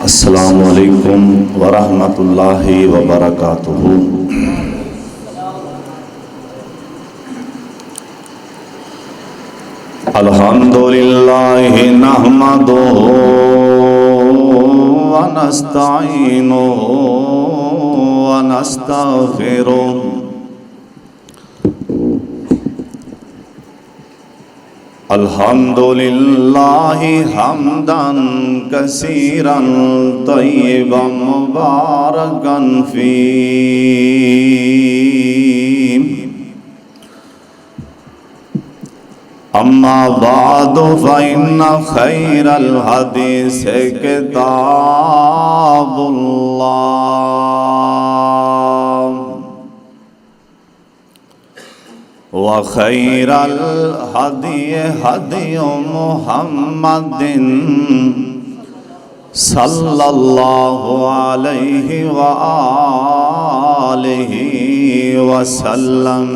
अस्सलामु अलैकुम वरहमतुल्लाहि वबरकातुहू। अल्हम्दुलिल्लाहि नहमदुहू व नस्तईनुहू व नस्तगफिरुहू। अल्हम्दुलिल्लाहि हम्दन कसीरन तय्यिबन मुबारकन फीह। अम्मा बादु फ़इन्न खैरल हदीस किताबुल्लाह व खैरल हदी हदी मुहम्मदिन सल्लल्लाहु अलैहि व आलिहि वसल्लम।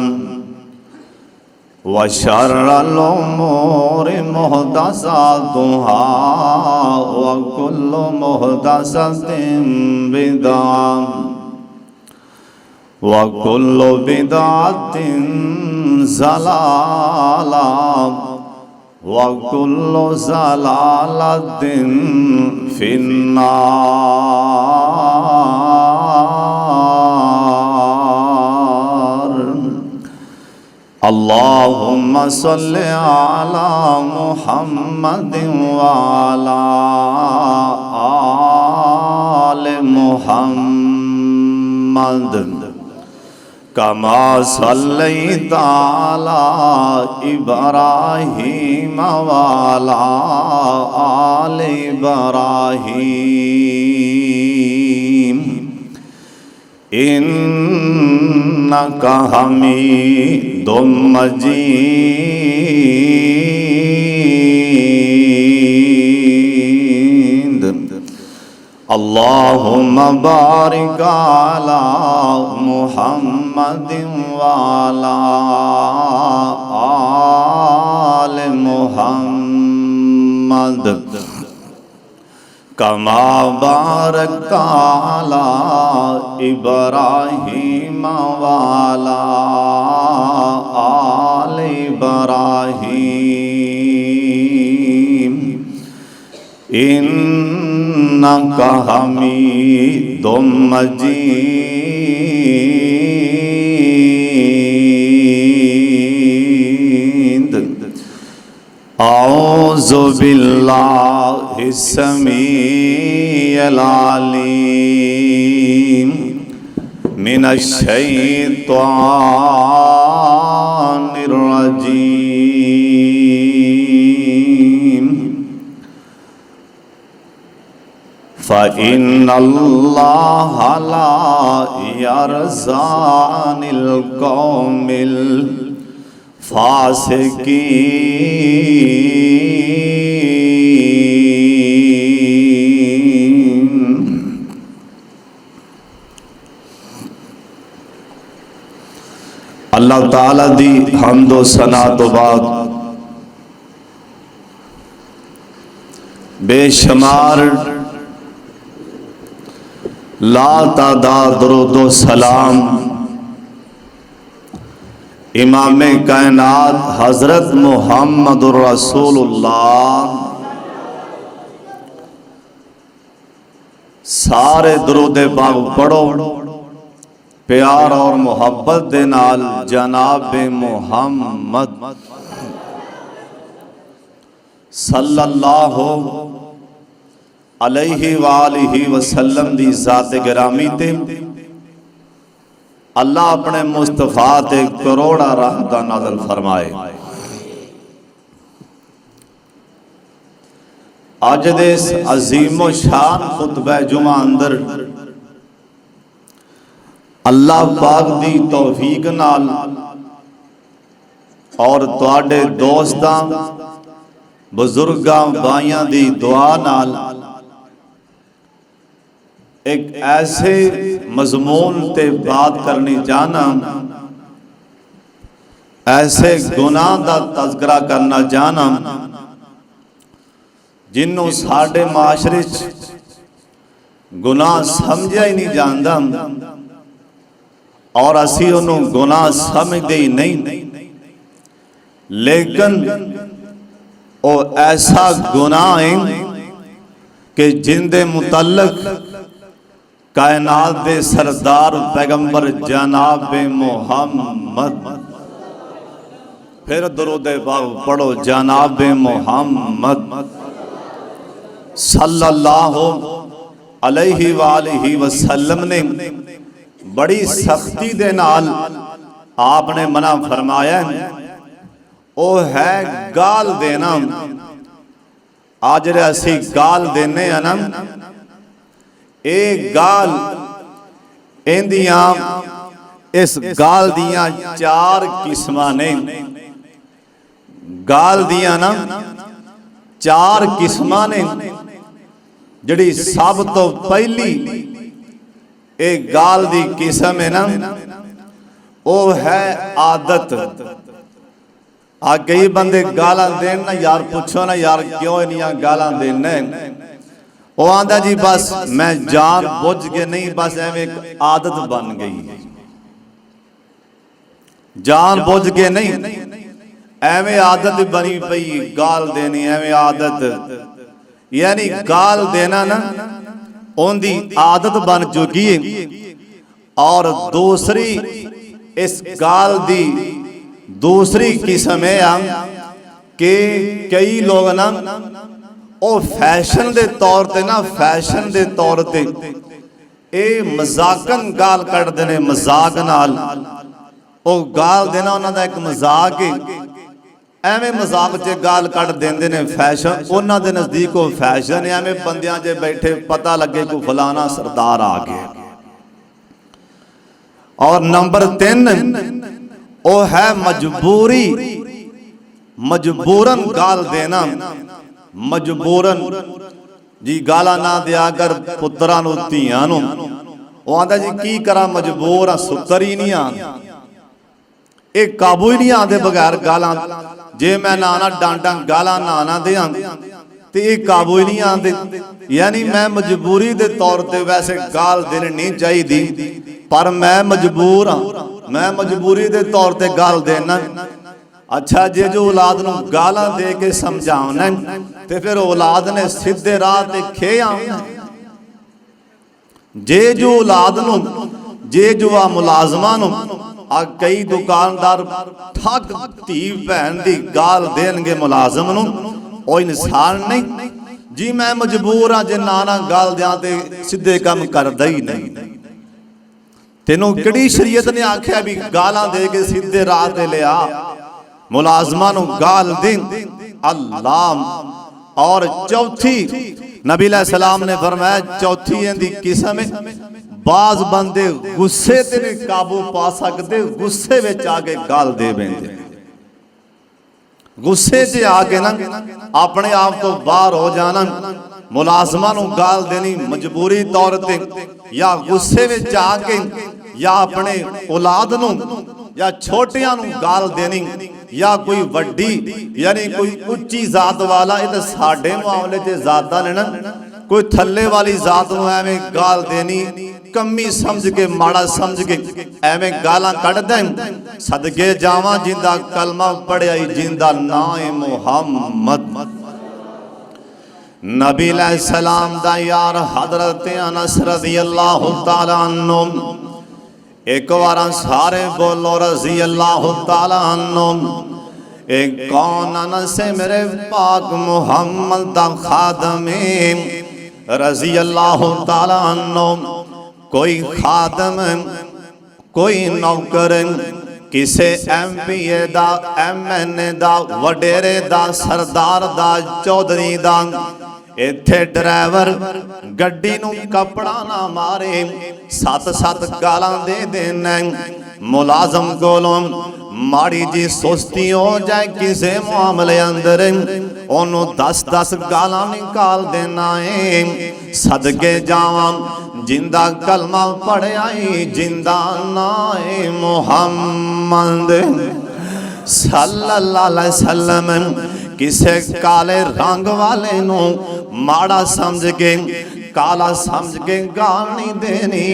व शर्रल उमूरि मुहदसातुहा व कुल्लु मुहदसतिन बिदअह व कुल्लु बिदअतिन ज़लालह व कुल्लु ज़लालतिन फिन्नार। अल्लाहुम्मा सल्लि अला मुहम्मदिन व अला आलि मुहम्मद कमा सल्लैता अला इब्राहीम व अला आलि इब्राहीम इन्नका हमीदुम मजीद। अल्लाहुम्मा बारिक अला मुहम्मदिन व अला आलि मुहम्मद कमा बारकता अला इब्राहीम व अला आलि इब्राहीम इन्नका हमीदुम मजीद। औज़ु बिल्लाहि समीइल अलीम मिनश शैतानिर रजीम। फ़इन्नल्लाह ला यरज़ानिल कौमिल फासिकीन। अल्लाह ताला दी हम्दो सना तो बाद बेशुमार ला तादाद दरूदो सलाम इमाम कायनात हजरत मुहम्मदुर रसूलुल्लाह सारे दरूद पाक पढ़ो प्यार और मोहब्बत दे नाल जनाब मुहम्मद सल्लल्लाहु अलैहि वालिहि वसल्लम दी ज़ात गिरामी ते अल्लाह अपने मुस्तफा ते करोड़ा रहमतां नाज़िल फरमाए। अज दे इस अजीमो शान खुतबा जुमा अंदर अल्लाह पाक दी तौफीक नाल और तुहाडे दोस्तां बुजुर्गां भाइयां दी दुआ नाल एक ऐसे मजमून ते बात करनी चाहना, ऐसे गुनाह दा तज़किरा करना चाहना जिन्हों साडे माशरे ਗੁਨਾਹ ਸਮਝਿਆ ਹੀ ਨਹੀਂ ਜਾਂਦਾ ਔਰ ਅਸੀਂ ਉਹਨੂੰ ਗੁਨਾਹ ਸਮਝਦੇ ਹੀ ਨਹੀਂ। ਲੇਕਿਨ ਉਹ ਐਸਾ ਗੁਨਾਹ ਹੈ ਕਿ ਜਿੰਦੇ ਮੁਤਲਕ ਕਾਇਨਾਤ ਦੇ ਸਰਦਾਰ ਪੈਗੰਬਰ ਜਨਾਬ ਮੁਹੰਮਦ, फिर दरूद पाक पढ़ो, जनाब मोहम्मद सल्लल्लाहु अलैहि वालैहि वसल्लम ने बड़ी सख्ती दे नाल आपने मना फरमाया वो है गाल देना। आज असी गाल देने हैं ना, ये गाल इंदियां इस गाल दियां चार किस्मां ने। गाल दियां ना चार किस्मां ने। जिहड़ी सब तो पहली ये गाल दी किस्म है ना, वो है आदत। आ कई बंदे गालां देन ना, यार पुछो ना यार क्यों इन्नियां गालां देने, वो आंदा जी बस मैं जान बुझ के नहीं, बस एवें एक आदत बन गई, जान बुझ के नहीं, एवें आदत बनी पई गाल देनी, एवें आदत, यानी गाल देना ना उनकी आदत बन चुकी है। और दूसरी इस गाल दी दूसरी किस्म है कि कई लोग ना वो फैशन दे तौर ते ना, फैशन दे तौर ते ये मजाकन गाल कढ़दे ने, मजाक नाल वो गाल देना उन्हां दा एक मजाक है। एवें मजाक च गाल कढ़ देंदे ने, फैशन उन्हां दे नज़दीक वो फैशन है। एवें बंदियां जे बैठे पता लगे को फलाना सरदार आ गया। और नंबर 3 वो है मजबूरी, मजबूरन गाल देना। मजबूरन जी गाला ना दिया कर पुत्रां नूं धीआं नूं, वो आंदा जी की करा मजबूर आ, सुतर ही नहीं आ, ये काबू ही नहीं आते बगैर गालां। जे मैं नाना डांटा गालां ना दियां तो ये काबू ही नहीं आते। यानी मैं मजबूरी दे तौर ते वैसे गाल देनी नहीं चाहिए, पर मैं मजबूर हाँ, मैं मजबूरी दे तौर ते गाल देना। अच्छा जे जो औलाद नूं गालां दे के समझावना ते फिर औलाद ने सीधे राह ते खे आउणा। जे जो औलाद नूं, जे जो आ मुलाजमां नूं आ कई दुकानदार ठग धी भैन दी गाल देणगे मुलाजम नूं, ओ इंसान नहीं जी। मैं मजबूर हाँ, जे नाना गाल दियां ते सीधे काम करदा ही नहीं। तेनों किहड़ी शरीयत ने आख्या भी गालां दे के सीधे राह ते लिया, मुलाजमां नूं गाल दे? अल्लाह। और चौथी नबी अलैहिस्सलाम ने फरमाया, चौथी इहदी किस्म है, बाज बंदे गुस्से ते नहीं काबू पा सकते, गुस्से विच आके गाल दे बैठे, गुस्से च आके ना अपने आप तो बाहर हो जाना। मुलाजमां नूं गाल देनी मजबूरी तौर ते, या गुस्से विच आके, या अपने औलाद नूं या छोटियां नूं गाल देनी, या कोई वड्डी यानी कोई उच्ची जात वाला। ये तो साडे मामले च जातां ने ना, कोई थल्ले वाली जात नूं एवें गाल देनी, कमी समझ के, माड़ा समझ के एवें गालां कढ़ दें। सदके जावां जिंदा कलमा पढ़िया जिंदा नाम है मुहम्मद। नबी अलैहिस्सलाम दा यार हजरत अनस रज़ियल्लाहु तआला अन्हु, एक बार सारे बोलो रज़ियल्लाहु तआला अन्हु। एक कौन अनस मेरे पाक मुहम्मद दा खादम रज़ियल्लाहु तआला अन्हु। कोई खादम, कोई नौकर, किसे MPA दा, MNA दा, वडेरे दा, सरदार दा, चौधरी दा, इत्थे ड्राइवर गड्डी नूं कपड़ा ना मारे, 7-7 गालां दे देना। मुलाजम कोलों माड़ी जी सुस्ती हो जाए किसे मामले अंदर, ओनू 10-10 गालां निकाल देना है। सदके जावां जिंदा कलमा पढ़िया जिंदा नाए मुहम्मद सल्लल्लाहु अलैहि वसल्लम। किसे काले रंग वाले नू माड़ा समझ के काला समझ के गाल नहीं देनी।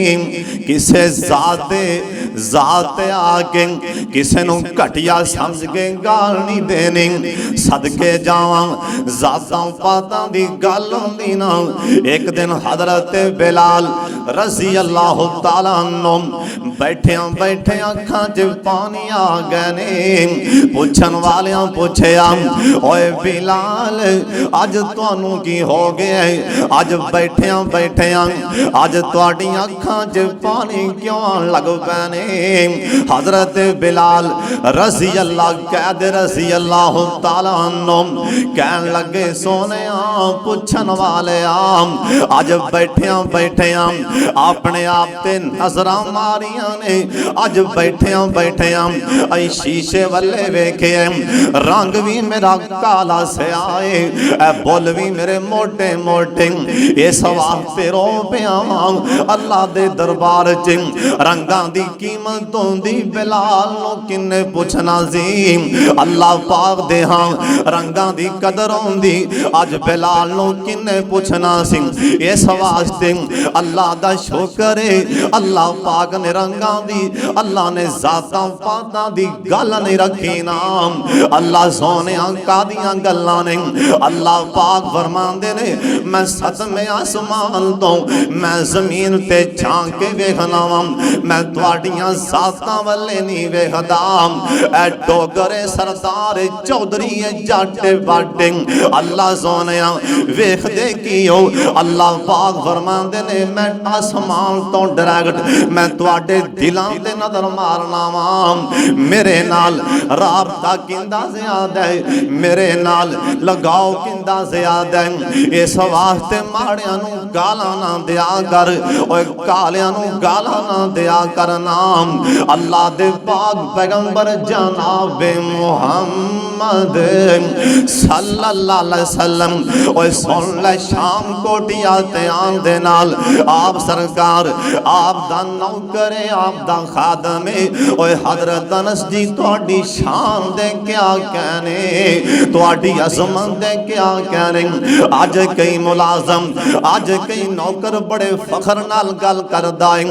किसे जात आके किसे नू घटिया समझ के गाल नहीं देनी। सदके जावां जातां पातां दी गल हुंदी ना। एक दिन हजरत बिलाल रज़ी अल्लाह तआला अन्हु बैठियां बैठियां अखां च पानी आ गए ने। पुछन वालियां पुछया, ओए बिलाल अज तुहानू की हो गया? अज बैठियां बैठियां अज तुहाडियां अखां च पानी क्यों आन लग पए ने? हजरत बिलाल रज़ी अल्लाह कैद रज़ी अल्लाह तआला अन्हु कहन लगे, सोनिया पुछन वाले अज बैठियां बैठियां अपने आप ते नजरां मारियां ने। अज बैठियां बैठियां आई शीशे वल्ले वेखे, रंग भी मेरा काला स्याए, बुल भी मेरे मोटे मोटे। इस वास्ते रो पिया अल्लाह दे दरबार च रंगां दी कीमत होंदी बिलाल नूं किन्ने पुछना सी। अल्लाह पाक दे हां रंगां दी कदर होंदी, अज बिलाल नूं किन्ने पुछना सी। इस वास्ते अल्लाह दा शुक्र है, अल्लाह पाक ने रंगां दी, अल्लाह ने जातां पातां दी गल नहीं रखी ना। अल्लाह सोने कादियां गल्लां ने। अल्लाह पाक फरमांदे ने, मैं सतवें आसमान तो मैं जमीन ते झांक के वेखना वा, मैं तुहाडियां जातां वल्ले नहीं वेखदा। ऐ डोगरे सरदार चौधरी जट बाटे अल्लाह सोने वेखदे की हो? अल्लाह पाक फरमांदे ने, मैं आसमान तो डायरेक्ट मैं तुहाडे दिलां ते नजर मारना वा। मेरे नाल राबता किंदा ज़्यादा है, मेरे नाल लगाओ किंदा ज़्यादा है। इस वास्ते माड़ियां नूं गालां ना दिया कर, ओए कालियां नूं गालां ना दिया कर। नाम अल्लाह दे पाक पैगंबर जनाब मुहम्मद सल्लल्लाहु अलैहि वसल्लम। ओए सुन ले शाम कोटिया ते आन दे नाल आप सरकार आप दा नौकर है, आप दा खादम है। ओए हजरत अनस जी तुहाडी शान दे क्या कहने, तुहाडी अज़मत दे क्या कहने। अज कई मुलाजम अज कई नौकर बड़े फखर नाल गल करदा है,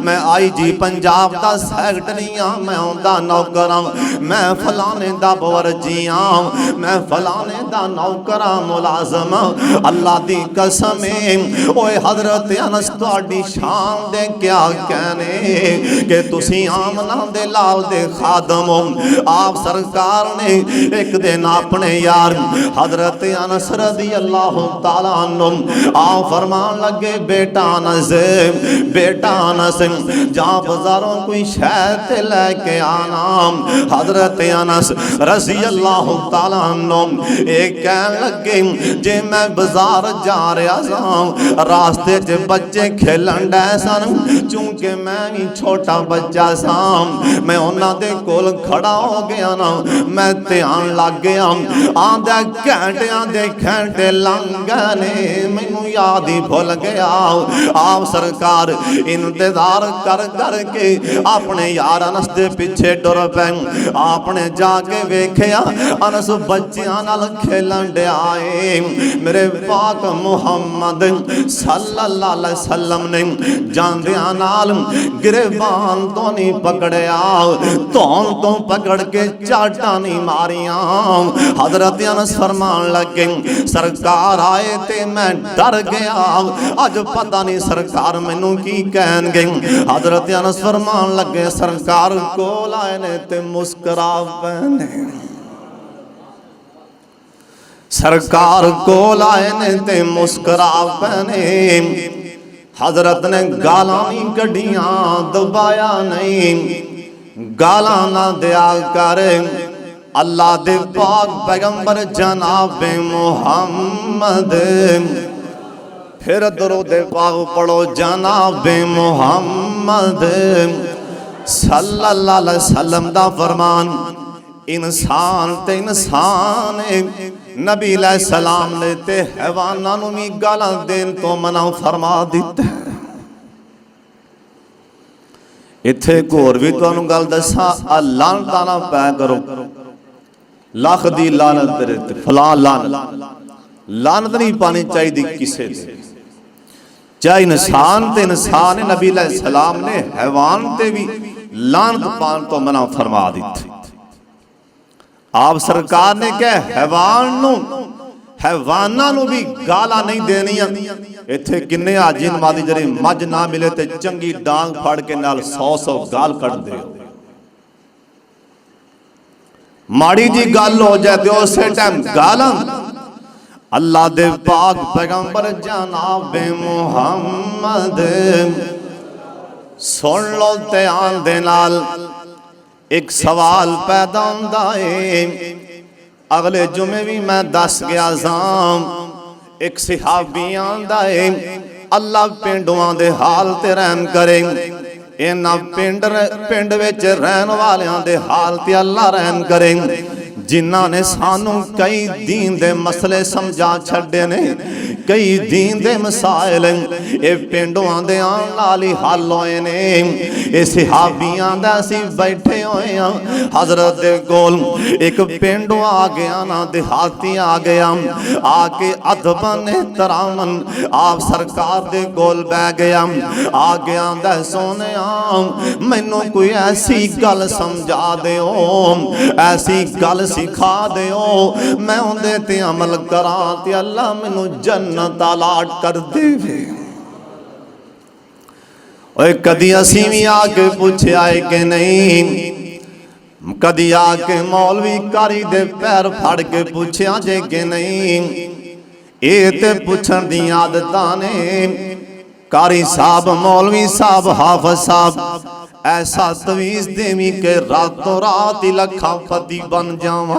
मैं आई जी पंजाब दा सैकटरी हां, मैं उनदा नौकर हां, मैं फलाने दा बवरजी हां, मैं फलाने दा नौकर हां मुलाजम। अल्लाह दी कसम है ओए हजरत अनस तुहाडी शान दे क्या कहने कि तुसी आमना दे लाल दे खादम हो। आप सरकार ने एक दिन अपने यार हजरत अनस रज़ी अल्लाह तआला अन्हु आप फरमान लगे, बेटा अनस जा बाजारों कोई शहद लेके आना। हजरत अनस रज़ी अल्लाह तआला अन्हु एक कहन लगे, जे मैं बाजार जा रहा सा रास्ते च बच्चे खेलन डे सन, चूंकि मैं भी छोटा बच्चा सा, मैं उन्हां दे कोल खड़ा हो गया ना, मैं ध्यान लग गया आंदे घंटियां दे घंटे लंघ गए ने, मैनू याद ही भुल गया। आप सरकार इंतजार कर कर के अपने यार अनस दे पीछे टुर पे। आपने जाके वेखिया अनस बच्चियां नाल खेलन डे आए। मेरे पाक मुहम्मद सल्लल्लाहु अलैहि वसल्लम ने जांदियां नाल गिरबान तो नहीं पकड़िया, धौन तो पकड़ के चाटा नहीं मारिया। हजरत अनस फरमान लगे, सरकार आए ते मैं डर गया, अज पता नहीं सरकार मैनू की कहणगे। हजरत अनस फरमान लगे, सरकार कोल आए ने ते मुस्करा पैने, सरकार कोल आए ने ते मुस्करा पैने। हजरत ने गालां नहीं कढ़ियां, दबाया नहीं, गालां ना दिया कर। अल्लाह दे पाक पैगंबर जनाब मुहम्मद, फिर दरूद पाक पढ़ो, जनाब मुहम्मद सल्लल्लाहु अलैहि वसल्लम दा फरमान, इंसान ते इंसान नबी अलैहिस्सलाम ने ते हैवानां नूं भी गालां देण तो मना फरमा दिता। इत्थे एक होर भी तुहानूं गल दसां, लानतां ना पै करो, लख दी लानत तेरे ते, फलां लानत नहीं पानी चाहिए किसे ते। चाहे इंसान ते इंसान ने नबी अलैहिस्सलाम ने हैवान ते भी लानत पान तो मना फरमा दी थी। आप सरकार ने कहा हैवानां नूं भी गालां नहीं देनियां। इत्थे किन्ने हाजी नमाज़ी ਜਿਹੜੇ मझ ना मिले ते चंगी डांग फड़ के नाल 100 गाल कढ़दे हो। माड़ी जी गल हो जाए तो उस टाइम गालां अल्लाह दे पाक पैगंबर जनाब मुहम्मद सुन लो ध्यान दे नाल। एक सवाल पैदा होंदा है, अगले जुमे भी मैं दस गया सां। एक सहाबी आंदा है, अल्लाह पिंडुआं दे हाल ते रहम करे। इन्हां पिंड विच रहन वालियां दे हाल ते अल्लाह रहम करे, जिन्हां ने सानू कई दीन दे मसले समझा छड्डे ने, कई दीन दे मसाइल ये पिंडों दे आन नाल ही हल होए ने। ये सहाबियां दा असीं बैठे होए हां, हजरत दे कोल एक पिंडों आ गया ना देहाती आ गया, आके अदबन एहतरामन आप सरकार दे कोल बह गया। आ गया दा सोने मैनू कोई ऐसी गल समझा दिओ, ऐसी गल सिखा दिओ, मैं उहदे ते अमल करा ते अल्लाह मैनू जन्नत अलाट कर देवे। ओए कदी असीं भी आके पूछया है कि नहीं? कदी आके मौलवी कारी दे पैर फड़ के पूछया जे कि नहीं? ये ते पुछण दी आदतां ने। कारी साहब, मौलवी साहब, हाफिज साहब ऐसा तवीज देवी के रातों रात ही लखापति बन जावा।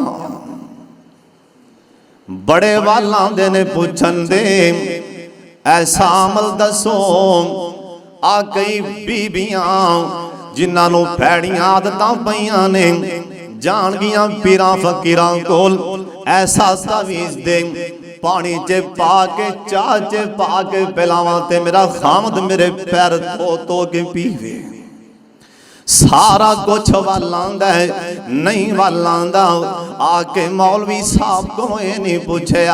बड़े वालां दे ने पुछन दे ऐसा अमल दसो। आ कई बीबियां जिन्हां नूं भैड़ियां आदतां पईयां ने जान गियां पीरां फकीरां कोल ऐसा तवीज दे पानी च पा के चाह च पा के पिलावां ते मेरा खामद मेरे पैर धो धो के पीवे। सारा कुछ वल आंदा है, नहीं वल आंदा। आके मौलवी साहब को ये नहीं पूछया,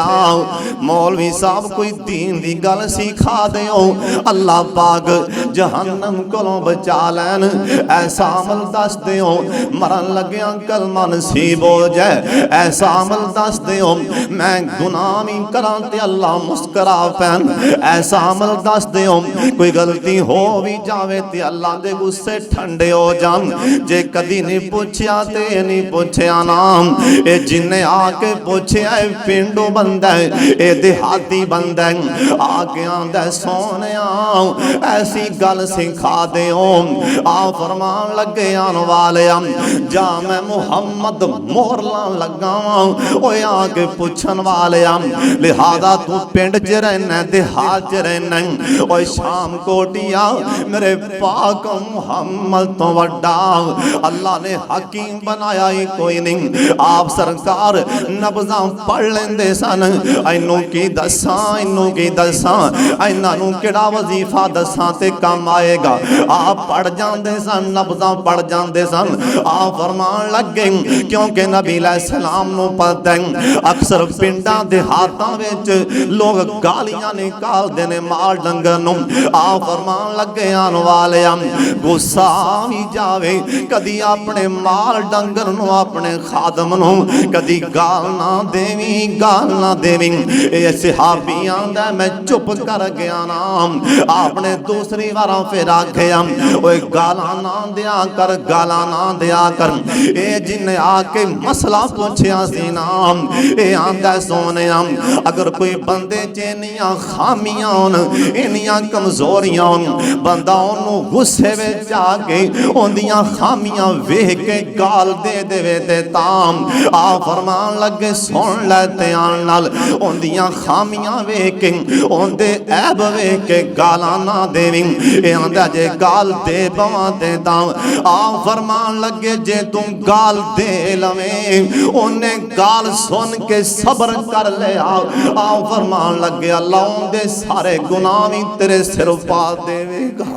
मौलवी साहब कोई दीन दी गल सिखा दिओ, अल्लाह पाक जहन्नम कोलों बचा लैन। ऐसा अमल दस दिओ, मरन लग्या कलमा नसीब हो जाए। ऐसा अमल दस दिओ, मैं गुनाह भी करां ते अल्लाह मुस्करा पैन। ऐसा अमल दस दिओ, कोई गलती हो भी जावे ते अल्लाह दे गुस्से ठंडे हो जान। जे कदी नहीं पूछया ते नहीं पूछया नाम। ए जिन्ने आके पूछया पिंडों बंदा है, ए देहाती बंदा है। आके आंदा सोनिया ऐसी गल सिखा दिओ। आ फरमान लगे आन वाले जा मैं मुहम्मद मोहर लान लगा। ओए आके पूछन वाले लिहाजा तू पिंड च रहना देहात च रहना। ओए शाम कोटिया मेरे पाक मुहम्मद तो वड्डा अल्लाह ने हकीम बनाया ही कोई नहीं। आप सरकार नब्ज़ां पढ़ लेंदे सन। इनू की दसां, इनू की दसां, इन्हां नू किहड़ा वजीफा दसां ते काम आएगा। आप पढ़ जांदे सन, नब्ज़ां पढ़ जांदे सन। आप फरमान लगे क्योंकि नबी अलैहिस्सलाम नू पता है अक्सर पिंडां देहातां विच लोग गालियां निकालदे ने माल डंगर नू। आप फरमान लगे आन वाले गुस्सा भी जावे कदी अपने माल डंगर नू अपने खादम नू कदी गाल ना देवी, गाल ना देवी। ये सहाबी आंदा मैं चुप कर गया ना। आपने दूसरी बार फिर आखिया ओए गाला ना दिया कर, गाला ना दिया कर। ए जिन्ने आके मसला पूछया सी ना, ए आंदा सोने अगर कोई बंदे च इन्नियां खामियां होन, इन्नियां कमजोरियां होन, बंदा ओनू गुस्से विच आके उन्दियां खामियां वेख के गाल दे देवे ते ताम। आ फरमान लगे सुन लै ध्यान नाल, उन्दियां खामियां वेख के उनदे ऐब वेख के गालां ना देवी। ए आंदा जे गाल दे पवां ते तां। आ फरमान लगे जे तू गाल दे लवें ओने गाल सुन के सब्र कर ले। आ फरमान लगे अल्लाह उनदे सारे गुनाह भी तेरे सिर पा देवेगा।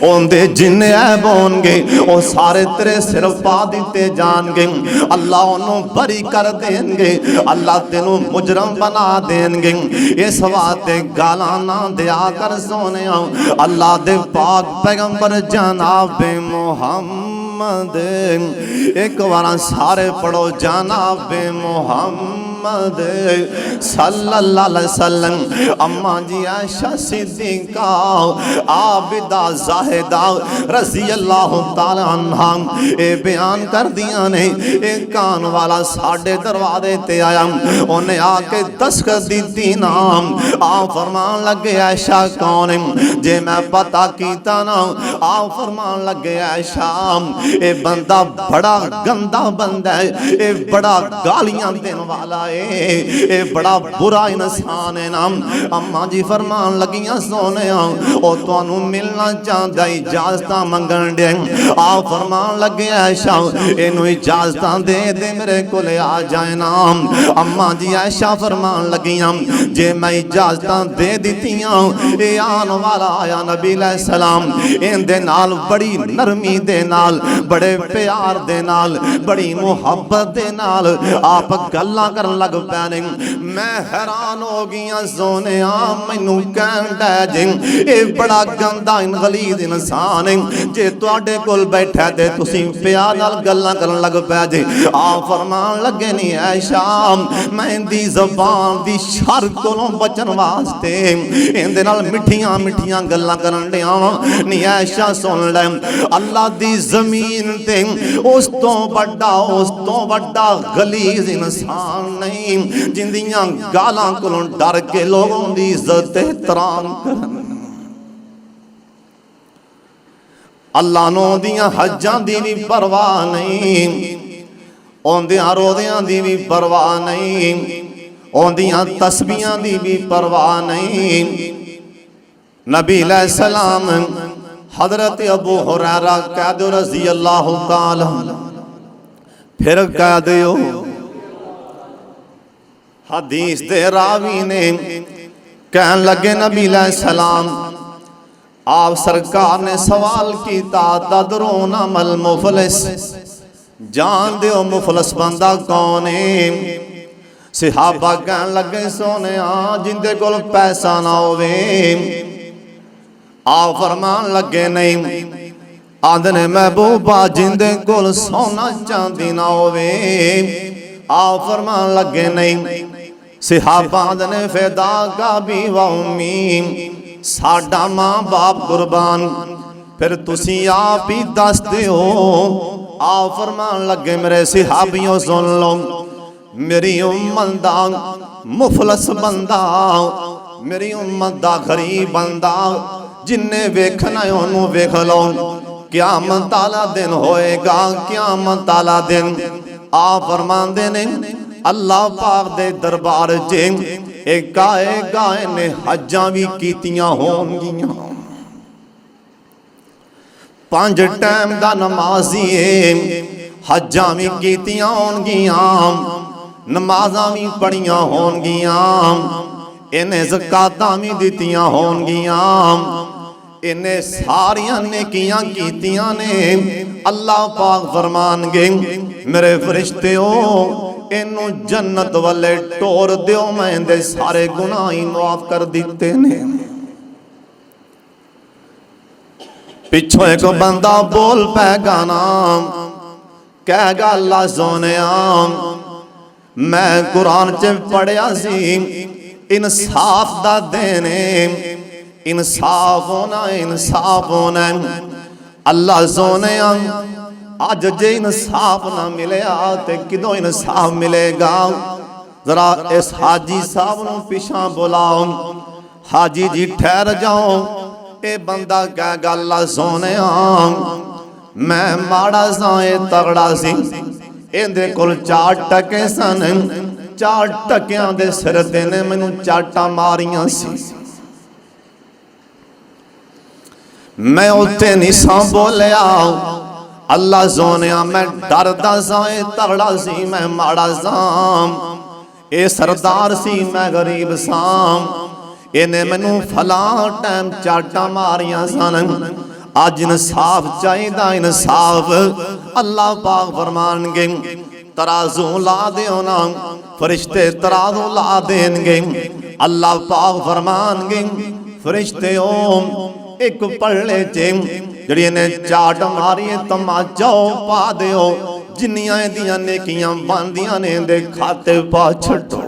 ਉਹਦੇ ਜਿੰਨੇ ऐब होणगे वो सारे तेरे सिर पा दिते जाणगे। अल्लाह ਉਹਨੂੰ बरी कर देणगे, अल्लाह तेनू मुजरम बना देणगे। इस वास्ते गालां ना दिया कर सोनिया। अल्लाह दे पाक पैगंबर जनाब मुहम्मद, एक बार सारे पढ़ो जनाब मुहम्मद सल्लल्लाहु अलैहि वसल्लम। अम्मा जी आयशा सिद्दीका आबिदा ज़ाहिदा रज़ी अल्लाह तआला अन्हा ए बयान कर दिया ने, एक कान वाला साडे दरवाजे ते आया, उन्हें आके दस्तखत दी नाम आप फरमान लगे आयशा कौन है? जे मैं पता कीता ना आप फरमान लगे आयशा ए बंदा बड़ा गंदा बंदा है, ए बड़ा गालियां देने वाला, ए बड़ा बुरा इंसान है नाम। अम्मा जी फरमान लगियां सोने ओ तुहानू मिलना चाहता इजाजत मंगन दे। आप फरमान लगे आयशा इनू इजाजत दे दे मेरे कोल आ जाए नाम। अम्मा जी आयशा फरमान लगियां जे मैं इजाजत दे दित्तियां ए आन वाला आया नबी अलैहि सलाम इहदे नाल बड़ी नरमी दे नाल, बड़े प्यार दे नाल, बड़ी मुहब्बत दे नाल आप गल्लां करन लग पैने। मैं हैरान हो गया सोने मैनू कहन डै जे ये बड़ा गंदा गलीज इंसान है, जे तुहाडे कोल बैठा ते तुसीं प्यार नाल गल्लां करन लग पै जे। आप फरमान लगे नहीं आयशा मैं इंदी ज़बान दी शर कोलों बचन वास्ते इंदे नाल मिठियां मिठियां गल्लां करन दियां नहीं। आयशा सुन ले अल्लाह दी जमीन ते उस तो बड़ा गलीज इंसान नहीं जिंदियां गालां कोलों डर के लोगों दी इज्जत एहतराम करन। अल्लाह नू दियां हज्जां दी भी परवाह नहीं, औंदियां रोदियां दी भी परवाह नहीं, औंदियां तस्बीहां दी भी परवाह नहीं। नबी अलैहि सलाम हजरत अबू हुरैरा कह दो रज़ी अल्लाह ताला, फिर कह दियो हदीस दे रावी ने कहन लगे नबी अलैहि सलाम आप सरकार ने सवाल किया तदरून मल मुफलिस, जान दो मुफलिस बंदा कौन है? सहाबा कहन लगे सोने जिंदे कोल पैसा ना होवे। आप फरमान लगे नहीं, आदने महबूबा जिंदे कोल सोना चांदी ना होवे। आप फरमान लगे नहीं, सहाबा ने फिदा का भी वमी साडा मां बाप कुर्बान, फिर तुसी आप ही दस दो। आप फरमान लगे मेरे सहाबियों सुन लो, मेरी उम्मत दा मुफलस बंदा, मेरी उम्मत दा गरीब बंदा जिन्ने वेखना है ओनू वेख लो, क़यामत वाला दिन होएगा, क़यामत वाला दिन। आप फरमांदे ने अल्लाह पाक दे दरबार चे एक गाए ने हज्जां भी कीतियां होणगियां, 5 टाइम दा नमाजी हज्जां भी कीतियां होणगियां, नमाज़ां भी पढ़ियां होणगियां, इन्हें ज़कातां भी दित्तियां होणगियां, इन्हें सारियां नेकियां कीतियां ने। अल्लाह पाक फरमानगे मेरे फरिश्तेओ इनू जन्नत वाले टोर दियो, मैं इहदे सारे गुनाह ही माफ कर दिते ने। पिछों एक बंदा बोल पैगा ना कह गल्ला सोनिया मैं कुरान च पढ़िया सी इंसाफ दा देने, इंसाफ होना इंसाफ होना। अल्लाह सोने अज जे इंसाफ ना मिलेगा तो किदों इंसाफ मिलेगा? जरा इस हाजी साहब नू पिछा बुलाओ। हाजी जी ठहर जाओ, ए बंदा क्या गल सोने मैं माड़ा सा ए तगड़ा सी, इहदे कोल 4 टके सन, 4 टकियां दे सिर ते ने मैनू चाटा मारियां सी, मैं उत्ते नहीं सा बोलिया। अल्लाह सोने मैं डरदा सा ए तगड़ा सी, मैं माड़ा सा, ए सरदार सी मैं गरीब सा, इन्हें मैनू फला टाइम चाटा मारिया सन। अज इंसाफ चाहिदा इंसाफ। अल्लाह पाक फरमानगे तराजू ला दियो ना, फरिश्ते तराजू ला देंगे। अल्लाह पाक फरमानगे फरिश्ते एक पल्ले च जड़ी ने चाट मारी तमाचा पा दियो, जिन्नियां दियां नेकियां बनदियां ने दे खाते पा छड्डो।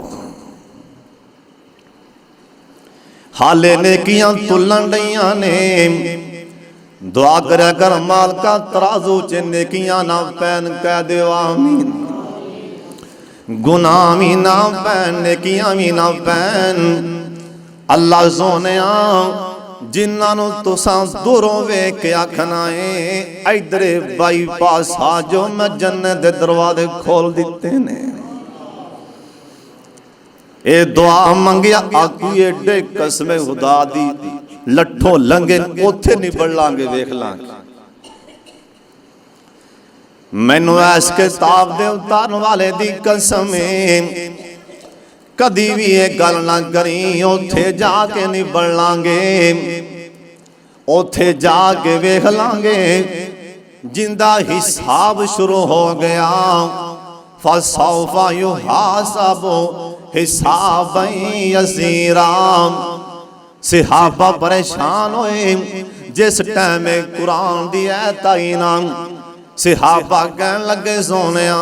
हाले नेकियां तुलन डईयां ने, दुआ करे कर मालका तराजू च नेकियां ना पैन, कह दे आमीन। गुनाह भी ना पैन, नेकियां भी ना पैन। अल्लाह सोनिया जिन्हां नूं तुसां दूरों वेख के आखना है इधरे बाईपास आ जो, मैं जन्नत दे दरवाजे खोल दिते ने। ए दुआ मंगिया आखू एडे कसमे खुदा दी लठों लंघे उथे निबड़ लांगे, वेख लांगे। मैनू ऐस के ताब दे उतारन वाले दी कसम कदी भी ये गल ना करी उथे जाके निबड़ लांगे, उथे जाके वेख लांगे। जिंदा हिसाब शुरू हो गया फसौफा युहासबु हिसाबन यसीरा। सहाबा परेशान होए जिस टाइम कुरान दी आयत आई ना, सहाबा कहन लगे सोनिया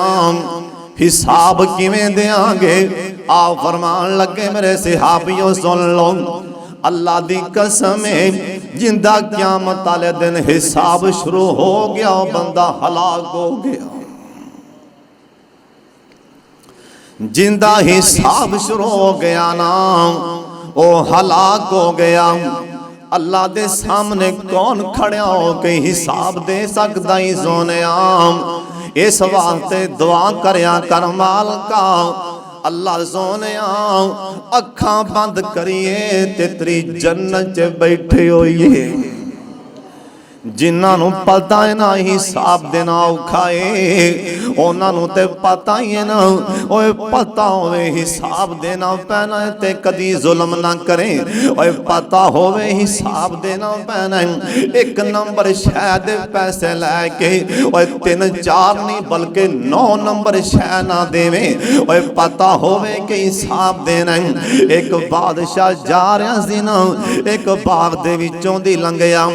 हिसाब किवें देंगे। आ फरमान लगे मेरे सहाबियों सुन लो, अल्लाह दी कसम है जिंदा क़यामत वाले दिन हिसाब शुरू हो गया बंदा हलाक हो गया। जिंदा हिसाब शुरू हो गया ना ओ हलाक हो गया। अल्लाह दे सामने कौन खड़िया हो के हिसाब दे सकदा ही सोनिया। इस वास्ते दुआ करया कर मालका अल्लाह सोनिया अखां बंद करिए ते तेरी जन्नत च बैठे होइए। जिन्हां नूं पता है ना हिसाब देना औखा है, उन्हां नूं ते पता ही है ना, ओए पता होवे हिसाब देना पैना है ते कदी जुल्म ना करें। ओए पता होवे हिसाब देना पैना है, एक नंबर शै दे पैसे लैके ओए 3-4 नहीं बल्कि 9 नंबर शै ना देवे। ओए पता होवे कि हिसाब देना है। एक बादशाह जा रहा सी ना, एक बाग दे विचों दी लंघिया।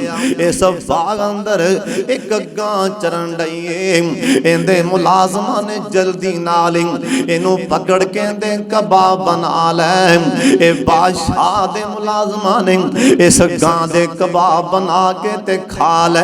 इस बाग अंदर एक गां चरन डई है। इंदे मुलाजमां ने जल्दी नाल इनू पकड़ के इंदे कबाब बना लै। ए बादशाह दे मुलाजमां ने इस गां दे कबाब बना के ते खा ले।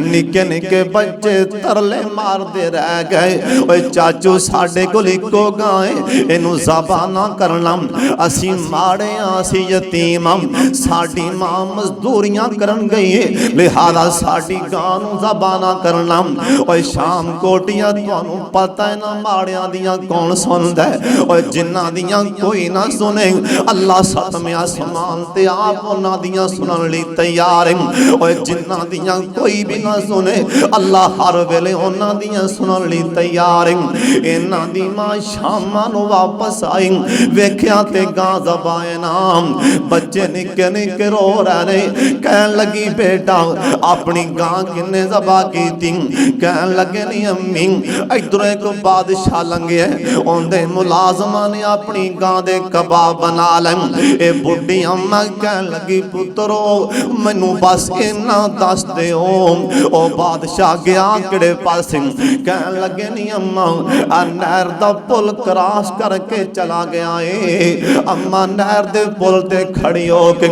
निके निके बच्चे तरले मारदे रह गए, ओए चाचू साडे कोल इको गां है, इनू ज़बा ना करना, असी माड़े असी यतीम, साडी मां मजदूरियां करन गई है, लिहाजा साडी गां नूं ज़बा ना करना। ओए शाम कोटियां तुहानू पता है ना माड़ियां दियां कौन सुनदा है। ओए जिन्हां दियां कोई ना सुने अल्लाह सतवें आसमान ते आप उन्हां दियां सुनन लई तैयार है। ओए जिन्हां दियां कोई भी ना सुने अल्लाह हर वेले उन्हां दियां सुनन लई तैयार है। इन्हां दी मां शामां नूं वापस आई, वेख्या ते गां ज़बा ना, बच्चे निके निके रो रहे ने। कहन लगी बेटा अपनी गां किन्ने ज़बा की थी? कहन लगे नहीं अम्मी इधर एक बादशाह लंघे, उनके मुलाजमा ने अपनी गां दे कबाब बना ले। ए बुढ़ी अम्मा कहन लगी पुत्रो मैनू बस इन्ना दस दे। ओ बादशाह गया किड़े पासे? कहन लगे नहीं अम्मा नहर दा पुल क्रॉस करके चला गया है। अम्मा नहर दे पुल ते खड़ी हो के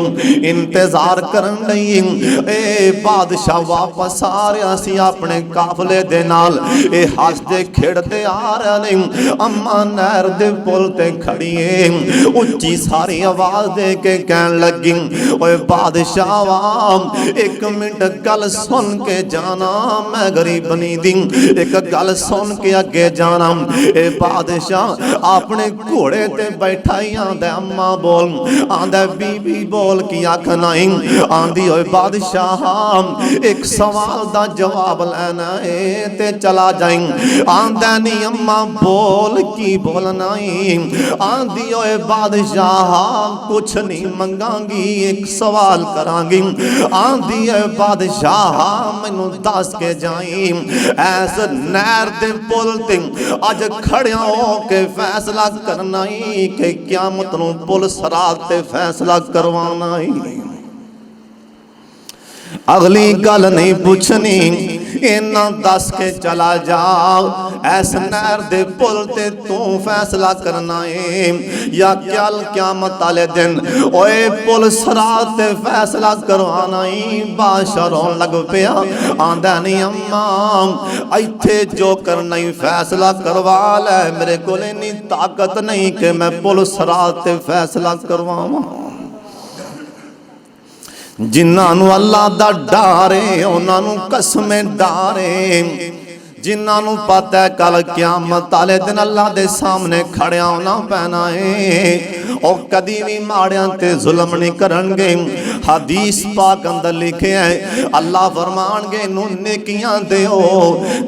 इंतजार करन लई। ए बादशाह वापस आ रहा सी अपने काफले दे नाल, ए हसदे खेड़दे आ रहे ने। अम्मा नहर दे पुल ते खड़ी है, उच्ची सारी आवाज दे के कहन लगी ओए बादशाह एक मिनट गल सुन के जाना, मैं गरीब बनी दी एक गल सुन के अगे जाना। ए बादशाह अपने घोड़े ते बैठा ही आंदा अम्मा बोल, आंदा बीबी बोल की आखना, आंदी होए बादशाह एक सवाल दा जवाब लेना है ते चला जाई। आंदा नहीं अम्मा बोल की बोलना है। आंदी होए बादशाह कुछ नहीं मंगांगी एक सवाल करांगी। आंदी है बादशाह मैनू दस के जाई ऐस नहर दे पुल ते अज खड़िया हो के फैसला करना ही कि क़यामत नूं पुल सरात ते फैसला करवाना ही। अगली गल नहीं पुछनी इन्ना दस के चला जा ऐस नहर दे पुल ते तू फैसला करना है या कल क़यामत वाले दिन ओए पुल सरात ते फैसला करवाना ही। बादशाह रोन लग पिया आंदा नहीं अम्मा इत्थे जो करना ही फैसला करवा लै मेरे कोल इन्नी ताकत नहीं कि मैं पुल सरात ते फैसला करवावां। जिन्हां नूं अल्लाह दा डर है उन्हां नूं कसमें डर है। जिन्हां नूं पता है कल क़यामत वाले दिन अल्लाह दे सामने खड़े होना पैना है और कदी भी माड़ियां ते जुल्म नहीं करनगे। हदीस पाक अंदर लिखे है अल्लाह फरमानगे नूं नेकियां देओ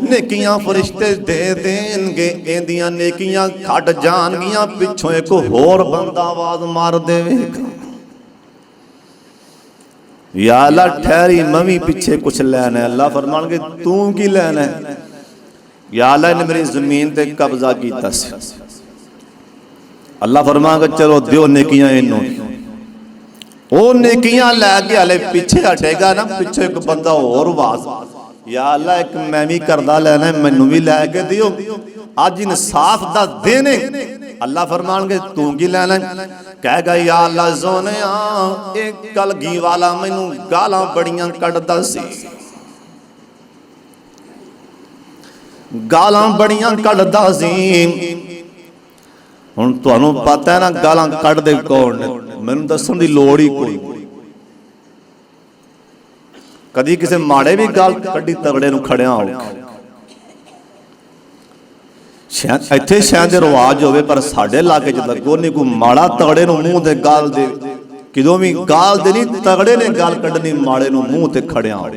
नेकियां फरिश्ते दे देणगे इंदियां नेकियां घट जाणगियां पिछों एक होर बंदा आवाज मार देवेगा या अल्लाह ठहरी मवी पीछे कुछ लैना है। अल्लाह फरमानगे तू की लैना है या अल्लाह ने मेरी जमीन ते कब्जा कीता सी। अल्लाह फरमाएगा चलो दियो नेकियां इन्नू ओ नेकियां लैके हले पीछे हटेगा ना पीछे एक बंदा और आवाज या अल्लाह एक मैं भी करदा लेना है मैनू भी लैके दियो अज इंसाफ दा दिन है। अल्लाह फरमानगे तू की लैना कहेगा या अल्लाह सोनिया एक कलगी वाला मैनू गालां बड़ियां कढ़दा सी गालां बड़ियां कढ़दा सी। हुण तुहानू पता है ना गालां कढ़दे कौन ने मैनू दस्सण दी लोड़ ही कोई। कदी किसी माड़े भी गाल कढ़ी तगड़े नूं खड़िया हो इत्थे शायद रिवाज होवे पर साडे इलाके च लगो नहीं कोई माड़ा तगड़े नूं मूंह ते गाल दे किदों भी गाल दे नहीं तगड़े ने गाल कढ़नी माड़े नूं मूंह ते खड़िया हो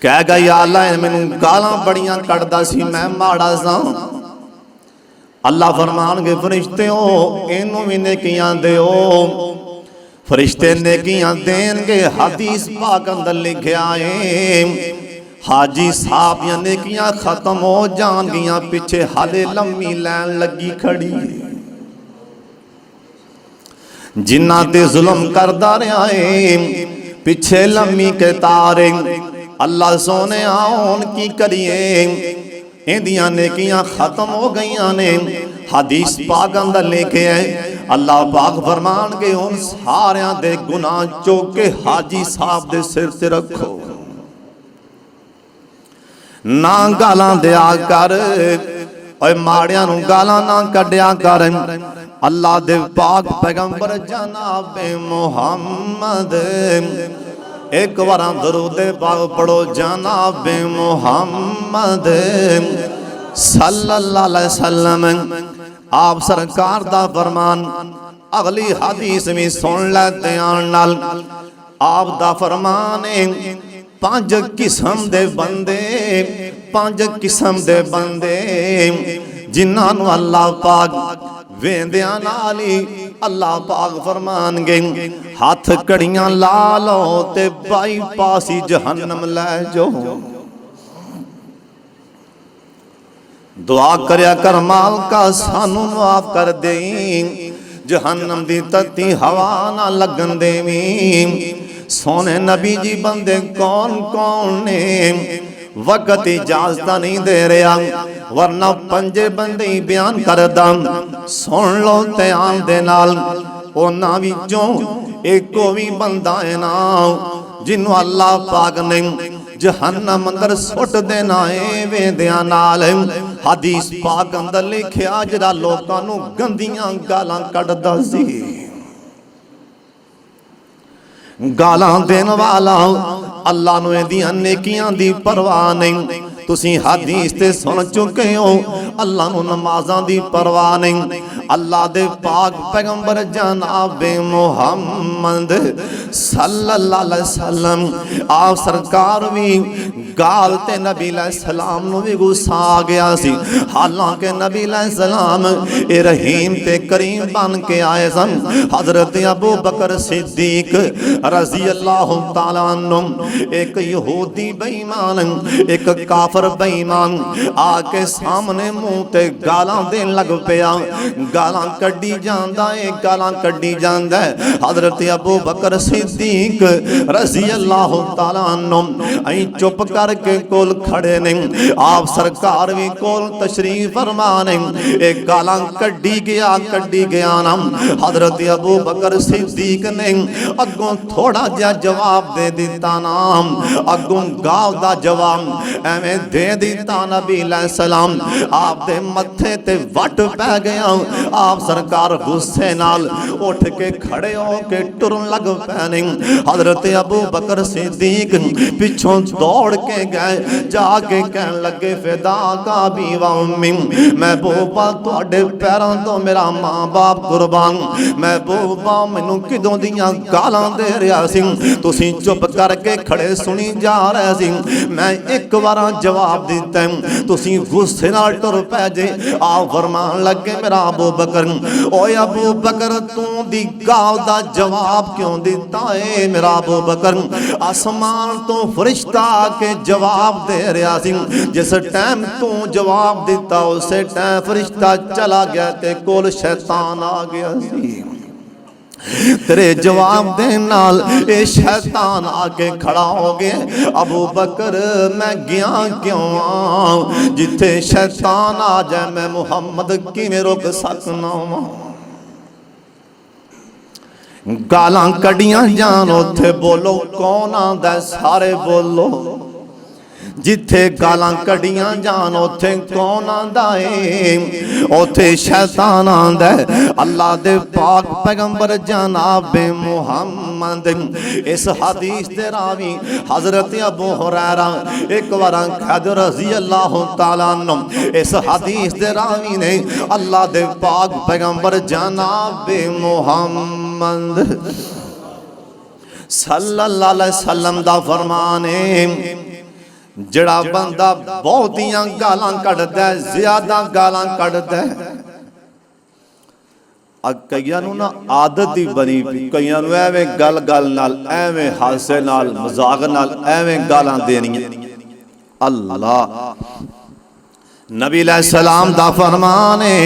कहेगा या अल्लाह मैनू गालां बड़ियां कढ़दा सी मैं माड़ा सा। अल्लाह फरमानगे फरिश्तेओ इनू भी नेकियां दिओ फरिश्ते नेकियां देणगे। हदीस पाक अंदर लिखिया है हाजी साहब या नेकियां खत्म हो जाणगियां पिछे हाले लम्मी लैन लगी खड़ी जिन्हां ते जुल्म करदा रहा है पिछे लम्मी के तारे। अल्लाह सोने आउन की करिए इंदियां नेकियां खत्म हो गईयां ने। हदीस पाक अंदर लिखे है अल्लाह पाक फरमानगे उन सारियां दे गुनाह चुक के हाजी साहब दे सिर ते रखो ना गालां दिया कर ओए माड़ियां नूं गालां ना कढ़िया कर। अल्लाह दे पाक पैगंबर जनाब मुहम्मद एक बार दरूद पाक पढ़ो जनाब मुहम्मद सल्लल्लाहु अलैहि वसल्लम आप सरकार दा फरमान। अगली हदीस में सुन ले ध्यान नाल आप दा फरमान है पांच किस्म दे बंदे जिन्हां नूं अल्लाह पाक वेंदियां नाल ही अल्लाह पाक फरमानगे हाथ कड़ियां ला लो ते बाईपास ही जहन्नम लै जाओ। दुआ करया कर मालका सानू माफ कर दे जहन्नम दी तत्ती हवा ना लगन देवीं। सोने नबी जी बंदे कौन कौन ने वक्त इजाजत नहीं दे रहा वरना पंजे बंदे ही बयान कर दम सुन लो ध्यान दे नाल। उन्हां विचों एको भी बंदा है ना जिन्हों अल्लाह पाक ने जहन्नम अंदर सुट देना है वेंदियां नाल। हदीस पाक अंदर लिखिया जिहड़ा लोकां नूं गंदियां गालां कढ़दा सी गालां देन वाला अल्लाह नूं इहदियां नेकियां दी परवाह नहीं। तुसीं हदीस ते सुन चुके हो अल्लाह नूं नमाज़ां दी परवाह नहीं अल्लाह दे पाक पैगंबर जनाबे मुहम्मद सल्लल्लाहु अलैहि वसल्लम आप सरकार भी गाल ते नबी सलाम नूं भी गुस्सा आ गया सी। हालांकि नबी सलाम ए रहीम ते करीम बन के आए सन। हजरत अबू बकर सिद्दीक रजी अल्लाह तआला अन्हु एक यहूदी बेईमान एक काफर बेईमान आके सामने मुंह ते गालां देन लग पिया। गालां कड्डी जांदा है, गालां कड्डी जांदा है। हजरत अबू बकर सिद्दीक रजी अल्लाह तआला अन्हु ऐ चुप करके कोल खड़े ने। आप सरकार भी कोल तशरीफ फरमा ने। एक गालां कड्डी गया ना। हजरत अबू बकर सिद्दीक ने अगों थोड़ा जिहा जवाब दे दिता ना। अगों गाल दा जवाब एवें दे दिता नबी सलाम आप दे मथे ते वट पै गया। आप सरकार गुस्से नाल उठ के खड़े हो के टुरन लग पैने। हजरत अबू बकर सिद्दीक पिछों दौड़ के गए, जाके कहन लगे फिदा का भी वामी महबूबा तुहाडे पैरों तो मेरा मां बाप कुर्बान। महबूबा मैनू किदों दियां गालां दे रहा सी, तुसीं चुप करके खड़े सुनी जा रहे सी। मैं एक बार जवाब दिता तुसीं गुस्से नाल टुर पै जे। आप फरमान लगे मेरा अबू बकर ओए अबू बकर तू दी गाल दा जवाब क्यों दिता है? मेरा अबू बकर आसमान तो फरिश्ता के जवाब दे रहा सी। जिस टाइम तू जवाब दिता उस टाइम फरिश्ता चला गया ते कोल शैतान आ गया सी। तेरे जवाब दे नाल ए शैतान आके खड़ा हो गया। अबू बकर मैं गया क्यों आ? जिथे शैतान आ जाए मैं मुहम्मद किवें रोक सकना वा? गालां कड़ियां जान उथे बोलो कौन आंदा सारे बोलो। जिथे गालां कड़ियां जान उथे कौन आंदा है? उथे शैतान आंदा है। अल्लाह दे पाक पैगंबर जनाबे मुहम्मद इस हदीस दे रावी हजरत अबू हुरैरा एक बार खद रजी अल्लाह तआला अन्हु इस हदीस दे रावी ने अल्लाह दे पाक पैगंबर जनाबे मुहम्मद सल्लल्लाहु अलैहि वसल्लम दा फरमान है जड़ा बंदा बहुतियां गालां कढ़दा है, ज्यादा गालां कढ़दा है। कईयां नूं ना आदत ही बनी कईयां नूं एवें गल गल नाल एवें हासे नाल मजाक नाल एवें गालां देनियां। अल्लाह नबी सलाम दा फरमान है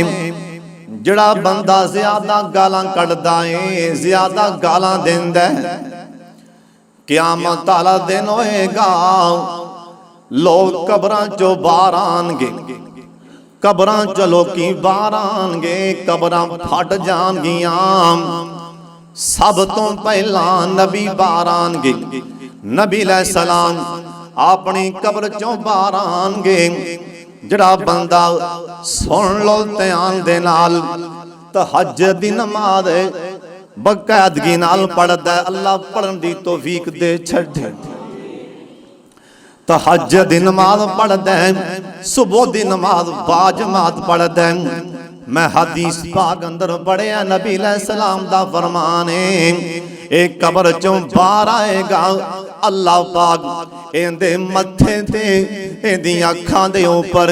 जड़ा बंदा ज्यादा गालां कढ़दा है, ज्यादा गालां देंदा है, क़यामत वाला दिन होएगा लोग कबरां चो बाहर आनगे, कबरां चो लोकी बाहर आनगे, कबरां फट जाणगियां। सब तो पहला नबी बाहर आनगे। नबी सलाम अपनी कबर चो बाहर आनगे। जड़ा बंदा सुन लो ध्यान दे नाल तहज्जुद दी नमाज़ बकायदगी नाल पढ़दा अल्लाह पढ़न दी तौफीक दे छड्डे। तहज्जुद दी नमाज पढ़दा है, सुबह दी नमाज बाजमात पढ़दा है। मैं हदीस पाक अंदर पढ़िया नबी सलाम दा फरमान है एक कबर चों बाहर आएगा अल्लाह पाक इहदे मथे ते इहदी अखां दे ऊपर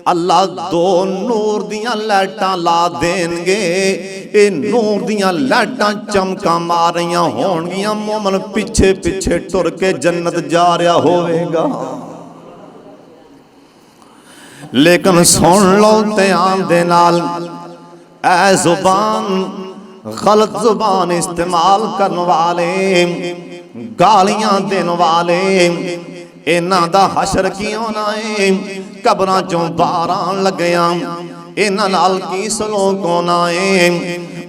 अल्लाह दो नूर दियां लाइटां ला देणगे। ए नूर दियां लाइटां चमकां मार रहियां होणगियां। मोमन पिछे पिछे टुर के जन्नत जा रहा होवेगा। लेकिन सुन लो ध्यान दे नाल ऐ जुबान गलत जुबान इस्तेमाल करने वाले गालियां देने वाले इन्हां दा हशर की होना है? कबरां चों बाहर आन लगियां इन्हां नाल की सलूक होना है?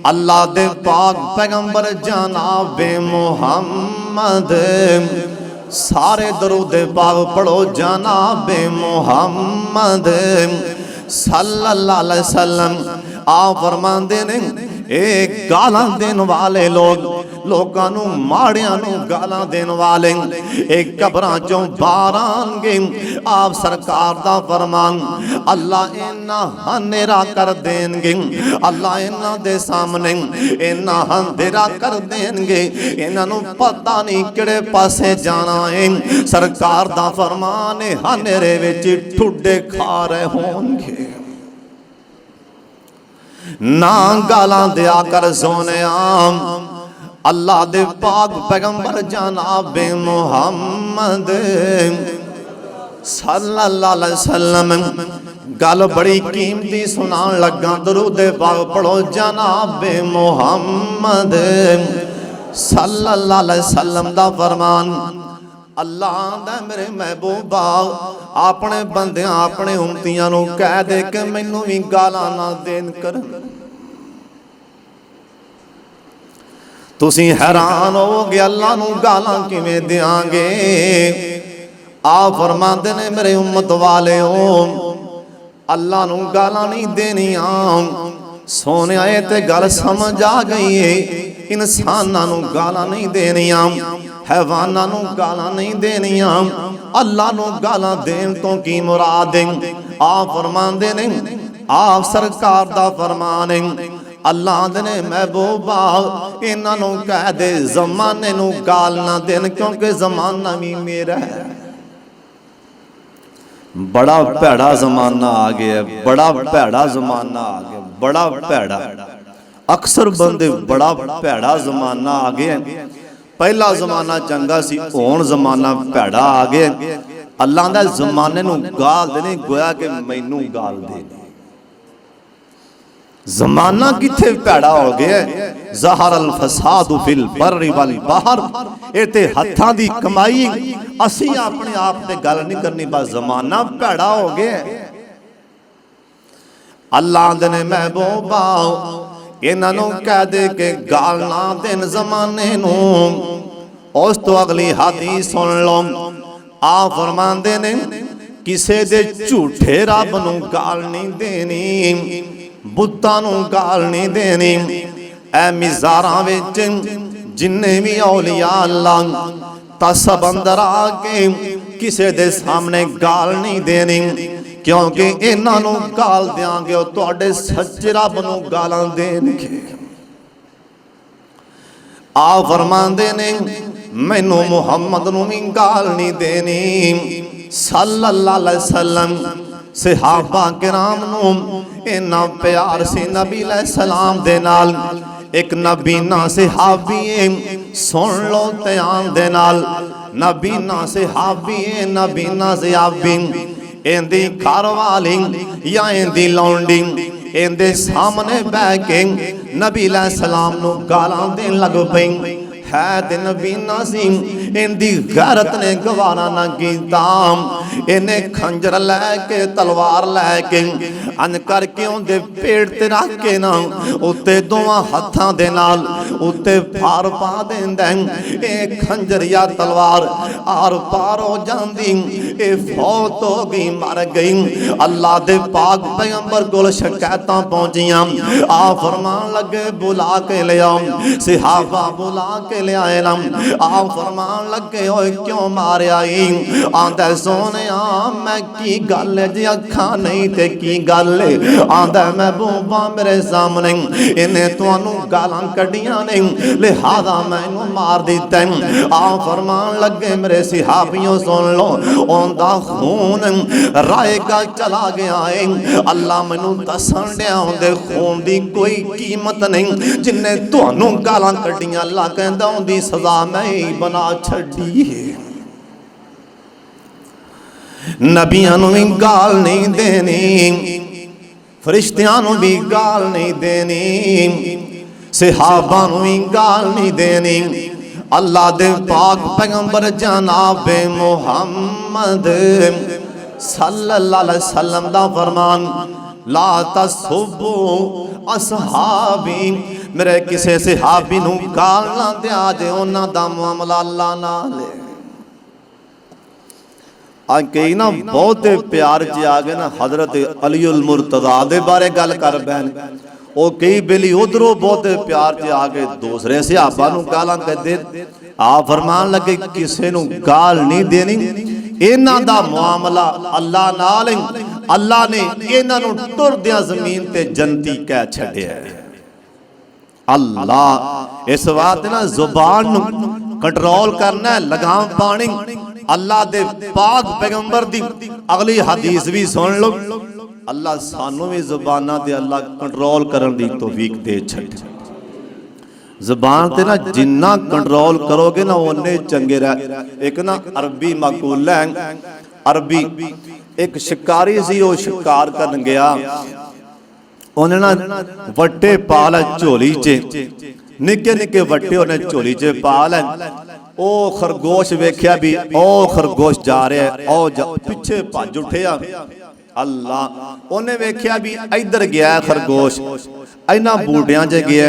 अल्लाह दे पाक पैगंबर जनाबे मुहम्मद सारे दरूद पाक पढ़ो जनाबे मुहम्मद सल्लल्लाहु अलैहि वसल्लम आप फरमाते ने ਇਹ ਗਾਲਾਂ ਦੇਣ ਵਾਲੇ ਲੋਕਾਂ ਨੂੰ ਮਾੜਿਆਂ ਨੂੰ ਗਾਲਾਂ ਦੇਣ ਵਾਲੇ ਇਹ ਕਬਰਾਂ ਚੋਂ ਬਾਹਰ ਆਉਣਗੇ। ਆਪ ਸਰਕਾਰ ਦਾ ਫਰਮਾਨ, ਅੱਲਾ ਇੰਨਾ ਹਨੇਰਾ ਕਰ ਦੇਣਗੇ, ਅੱਲਾ ਇਹਨਾਂ ਦੇ ਸਾਹਮਣੇ ਇੰਨਾ ਹਨੇਰਾ ਕਰ ਦੇਣਗੇ, ਇਹਨਾਂ ਨੂੰ ਪਤਾ ਨਹੀਂ ਕਿਹੜੇ ਪਾਸੇ ਜਾਣਾ ਹੈ। ਸਰਕਾਰ ਦਾ ਫਰਮਾਨ ਹੈ, ਹਨੇਰੇ ਵਿੱਚ ਠੁੱਡੇ ਖਾ ਰਹੇ ਹੋਣਗੇ। ना गालां दिया कर सोनिया, अल्लाह दे पाक पैगंबर जनाब मुहम्मद सल्लल्लाहु अलैहि वसल्लम गल बड़ी कीमती सुनान लगा। दरूद पाक पढ़ो, जनाब मुहम्मद सल्लल्लाहु अलैहि वसल्लम दा फरमान, अल्लाह दा मेरे महबूबा अपने बंदियां अपने उम्मतियां नूं कह दे कि मैनूं भी गालां ना देन कर। तुसीं हैरान होवोगे अल्लाह नूं गालां किवें देआंगे। आप फरमांदे ने मेरे उम्मत वालेओ, अल्लाह नूं गालां नहीं देनियां। सोने आए ते गल समझ आ गई है, इंसानां नूं गालां नहीं देनियां, हैवानां नूं गालां नहीं देनियां। अल्लाह नूं गालां देण तो की मुराद है? आप फरमांदे ने, आप सरकार दा फरमान है, अल्लाह दे महबूबा इन्हां नूं कह दे ज़माने नूं गाल ना देन, क्योंकि ज़माना भी मेरा है। बड़ा भैड़ा ज़माना आ गया, बड़ा भैड़ा ज़माना आ गया, बड़ा भैड़ा। अक्सर बंदे बड़ा भैड़ा ज़माना आ गया। पहला जमाना चंगा सी, हुण जमाना भैड़ा आ गया। अल्लाह दा जमाने नूं गाल देने, गोया कि मैनू गाल दे। जमाना किथे भैड़ा हो गया। ज़हरल फसादु फिल बर्रि वल बहर, ये ते हत्थां दी कमाई, असीं अपने आप ते गल नहीं करनी, बस जमाना भैड़ा हो गया। अल्लाह दे महबूबा इन्हां नूं कह दे के गाल ना देन ज़माने नूं। उस तो अगली हदीस सुन लो, आ फरमांदे ने किसे दे झूठे रब नूं गाल नहीं देनी, बुत्तां नूं गाल नहीं देनी। ऐ मिज़ारां विच जिन्ने भी औलिया अल्लाह तसब अंदर आके किसे दे सामने गाल नहीं देनी, क्योंकि इन्हां नूं गाल देंगे वो तुहाडे सच्चे रब नूं गालां देणगे। आ फरमांदे ने मैनू मुहम्मद नूं भी गाल नहीं देनी सल्लल्लाहु अलैहि वसल्लम। सहाबा किराम नूं इन्ना प्यार से नबी अलैहिस्सलाम दे नाल। एक नबीना सहाबी है, सुन लो ध्यान दे नाल। नबीना सहाबी है, नबीना सहाबी इंदी घर वाली या इंदी लौंडी इंदे सामने बह के नबी अलैहिस्सलाम नूं गालां देन लग पई। है ते नबीना सी, इंदी गैरत ने गवारा ना कीता। इन्हें खंजर लैके तलवार लैके अन करके उनके पेट ते रख के ना उत्ते दोवां हत्थां दे नाल उत्ते फार पा देंदा। ए खंजर या तलवार आर पार हो जांदी, ए फौत हो गई, मर गई। अल्लाह दे पाक पैगंबर कोल शिकायतां पहुंचियां। आ फरमान लगे बुला के ले आओ, सहाबा बुला के ले आए ना। आप फरमान लगे ओए क्यों मारिया? आंदा सोने मैं की गल है जी, अखा नहीं ते की गल है? आंदा महबूबा मेरे सामने इन्हें तुहानू गालां कढ़ियां ने, लिहाजा मैनू मार दिता। आप फरमान लगे मेरे सहाबियों सुन लो, उनका खून रायगा चला गया है। अल्लाह मैनू दसन दिया उनके खून की कोई कीमत नहीं, जिन्हें तुहानू गालां कढ़ियां। अल्लाह कहंदा उनकी सजा मैं ही बना छड़ी है। नबियां नूं भी गाल नहीं देनी, फरिश्तियां नूं भी गाल नहीं देनी, सहाबा नूं भी गाल नहीं देनी। अल्लाह दे पाक पैगंबर जनाब मुहम्मद सल्लल्लाहु अलैहि वसल्लम दा फरमान, ला तसुब्बू असहाबी, मेरे किसी सहाबी नूं गाल ना दिया जे, उन्हां दा मामला अल्लाह नाल है। आज कई ना बहुत प्यार च आ गए ना, हजरत अली उल मुर्तज़ा दे बारे गल कर बैन। ਉਹ ਕਈ ਬੇਲੀ ਉਧਰੋਂ ਬਹੁਤੇ ਪਿਆਰ 'ਚ ਆ ਕੇ ਦੂਸਰੇ ਸਹਾਬਾ ਨੂੰ ਗਾਲਾਂ ਕੱਢਦੇ। ਆਪ ਫਰਮਾਨ ਲੱਗੇ ਕਿਸੇ ਨੂੰ ਗਾਲ ਨਹੀਂ ਦੇਣੀ, ਇਹਨਾਂ ਦਾ ਮੁਆਮਲਾ ਅੱਲਾ ਨਾਲ ਹੈ। ਅੱਲਾ ਨੇ ਇਹਨਾਂ ਨੂੰ ਟੁਰਦਿਆਂ ਜ਼ਮੀਨ ਤੇ ਜੰਤੀ ਕਹਿ ਛੱਡਿਆ। ਅੱਲਾ ਇਸ ਵਾਤ ਨਾ ਜ਼ੁਬਾਨ ਨੂੰ ਕੰਟਰੋਲ करना, लगाम पानी। अल्लाह दे पाक पैगंबर दी अगली हदीस भी सुन लो। अल्लाह सानू भी ज़ुबानां ते अल्लाह कंट्रोल करन दी तौफीक दे छड़े। ज़ुबान ते ना जिन्ना कंट्रोल करोगे ना उन्ने चंगे रह। एक ना अरबी मकूला है, अरबी एक शिकारी सी, वो शिकार करन गया। उन्हें ना वट्टे पाल झोली च, निके निके वट्टे उन्हें झोली च पा लै। ओ खरगोश वेख्या भी ओ खरगोश जा रहा है, ओ पिछे भज उठिया। अल्लाह उन्हें वेख्या भी इधर गया खरगोश, इन्हां बूटियां च गया।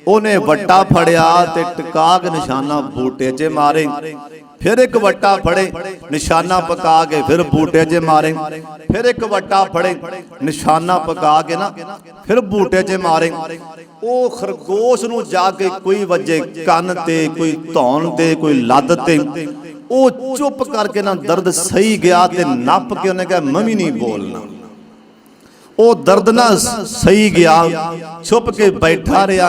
उन्हें वट्टा फड़िया ते टिका के निशाना बूटे च मारे। फिर एक वट्टा फड़े, निशाना पका के फिर बूटे च मारे। फिर एक वट्टा फड़े, निशाना पका के ना फिर बूटे च मारे। ओ खरगोश नूं जाके कोई वजे कन ते, कोई धौन ते, कोई लद ते। ओ चुप करके ना दर्द सही गया ते नप के उन्हें कहा मैं भी नहीं बोलना। ओ दर्द ना सही गया, छुप के बैठा रहा।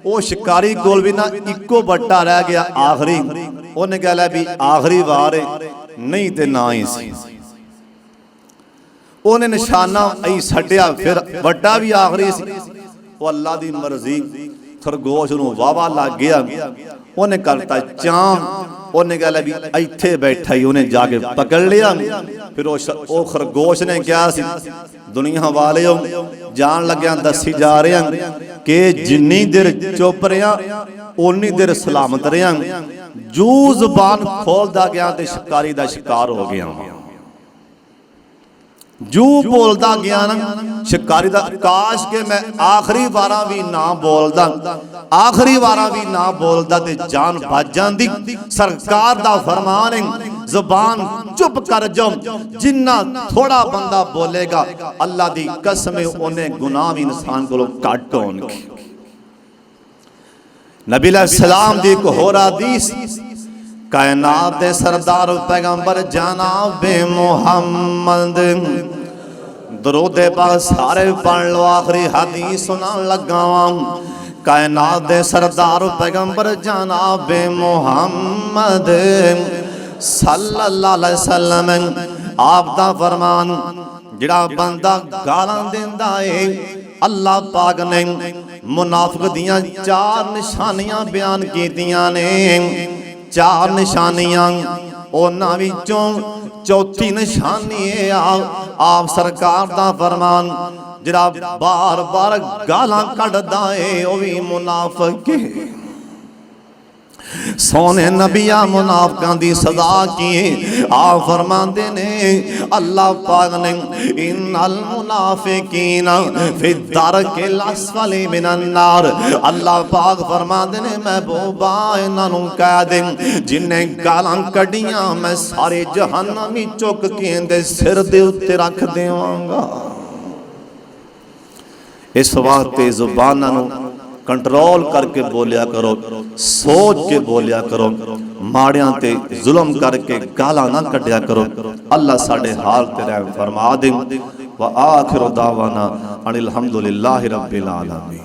ओ शिकारी कोल भी ना इको वट्टा रह गया आखिरी। उन्हें कह लिया भी आखिरी वार नहीं ते ना ही सी। उन्हें निशाना ऐ छड्डिया, फिर वट्टा भी आखिरी सी। वो अल्लाह दी मर्जी खरगोश नूं वावा लग गया। उन्हें करता चां, उन्हें कह लिया भी इत्थे बैठा ही। उन्हें जाके पकड़ लिया। फिर वो खरगोश ने कहा सी दुनिया वाले जान लग्या दसी जा रहे हैं कि जिन्नी देर चुप रहा उन्नी देर सलामत रहा। जू जुबान खोलदा गया तो शिकारी दा शिकार हो गया। जू बोलदा गया ना शिकारी दा, काश के मैं आखिरी वारा भी ना बोलदा, आखिरी वारा भी ना बोलदा ते जान बच जांदी। सरकार दा फरमान है जुबान चुप कर जाओ। जिन्ना थोड़ा बंदा बोलेगा अल्लाह दी कसम उन्हें गुनाह भी इंसान को घट होणगे। नबी अलैहिस्सलाम दी एक होर हदीस, कायनात दे सरदार पैगंबर जनाब मुहम्मद, दरूदे पाक सारे पढ़ लो। आखिरी हदीस सुनान लगा वां। कायनात दे सरदार पैगंबर जनाब मुहम्मद सल्लल्लाहु अलैहि वसल्लम, आप दा फरमान जिहड़ा बंदा गालां देंदा है, अल्लाह पाक ने मुनाफिक दियां चार निशानियां बयान कीतियां ने। चार निशानियां, उन्हां विचों चौथी निशानी है आप सरकार दा फरमान जिहड़ा बार बार गालां कढदा है वह भी मुनाफिक है। सोने नबिया मुनाफिकां दी सजा की आप फरमाते ने अल्लाह पाक ने इन्नल मुनाफिकीना फी दरकिल अस्फली मिनन नार। अल्लाह पाक फरमाते ने महबूबा इन्हां नूं कह दे जिन्ने गालां कढियां मैं सारे जहन्नमी चुक के इहदे सिर दे उत्ते रख देवांगा। इस वास्ते जुबानां नूं कंट्रोल करके बोलिया करो, सोच के बोलिया करो, माड़ियां ते जुल्म करके गालां ना कढ़िया करो। अल्लाह साडे हाल ते रहम फरमा दे। व आखिर दावाना अनिल हम्दुलिल्लाहि रब्बिल आलमीन।